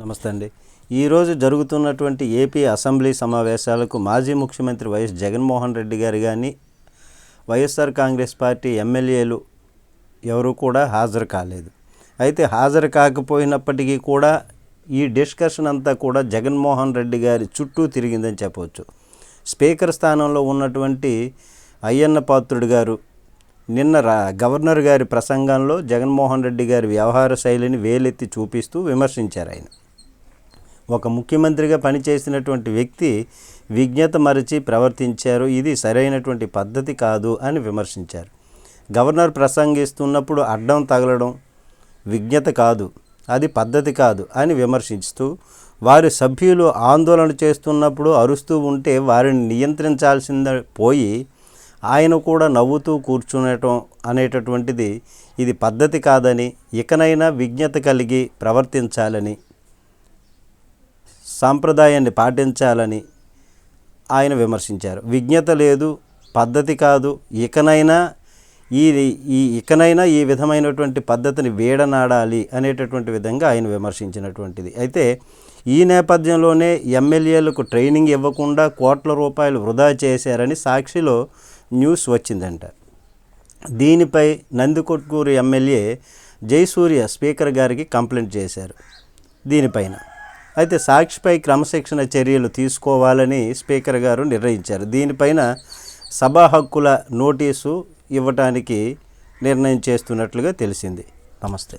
నమస్తే అండి. ఈరోజు జరుగుతున్నటువంటి ఏపీ అసెంబ్లీ సమావేశాలకు మాజీ ముఖ్యమంత్రి వైఎస్ జగన్మోహన్ రెడ్డి గారు కానీ వైఎస్ఆర్ కాంగ్రెస్ పార్టీ ఎమ్మెల్యేలు ఎవరు కూడా హాజరు కాలేదు. అయితే హాజరు కాకపోయినప్పటికీ కూడా ఈ డిస్కషన్ అంతా కూడా జగన్మోహన్ రెడ్డి గారి చుట్టూ తిరిగిందని చెప్పవచ్చు. స్పీకర్ స్థానంలో ఉన్నటువంటి అయ్యన్న పాత్రుడు గారు నిన్న గవర్నర్ గారి ప్రసంగంలో జగన్మోహన్ రెడ్డి గారి వ్యవహార శైలిని వేలెత్తి చూపిస్తూ విమర్శించారు. ఆయన ఒక ముఖ్యమంత్రిగా పనిచేసినటువంటి వ్యక్తి విజ్ఞత మరచి ప్రవర్తించారు, ఇది సరైనటువంటి పద్ధతి కాదు అని విమర్శించారు. గవర్నర్ ప్రసంగిస్తున్నప్పుడు అడ్డం తగలడం విజ్ఞత కాదు, అది పద్ధతి కాదు అని విమర్శిస్తూ, వారి సభ్యులు ఆందోళన చేస్తున్నప్పుడు అరుస్తూ ఉంటే వారిని నియంత్రించాల్సిందే పోయి ఆయన కూడా నవ్వుతూ కూర్చునటం అనేటటువంటిది ఇది పద్ధతి కాదని, ఇకనైనా విజ్ఞత కలిగి ప్రవర్తించాలని, సాంప్రదాయాన్ని పాటించాలని ఆయన విమర్శించారు. విజ్ఞత లేదు, పద్ధతి కాదు, ఇకనైనా ఈ విధమైనటువంటి పద్ధతిని వీడనాడాలి అనేటటువంటి విధంగా ఆయన విమర్శించినటువంటిది. అయితే ఈ నేపథ్యంలోనే ఎమ్మెల్యేలకు ట్రైనింగ్ ఇవ్వకుండా కోట్ల రూపాయలు వృధా చేశారని సాక్షిలో న్యూస్ వచ్చిందంట. దీనిపై నందికొట్కూరు ఎమ్మెల్యే జయసూర్య స్పీకర్ గారికి కంప్లైంట్ చేశారు దీనిపైన. అయితే సాక్షిపై క్రమశిక్షణ చర్యలు తీసుకోవాలని స్పీకర్ గారు నిర్ణయించారు. దీనిపైన సభా హక్కుల నోటీసు ఇవ్వటానికి నిర్ణయం చేస్తున్నట్లుగా తెలిసింది. నమస్తే.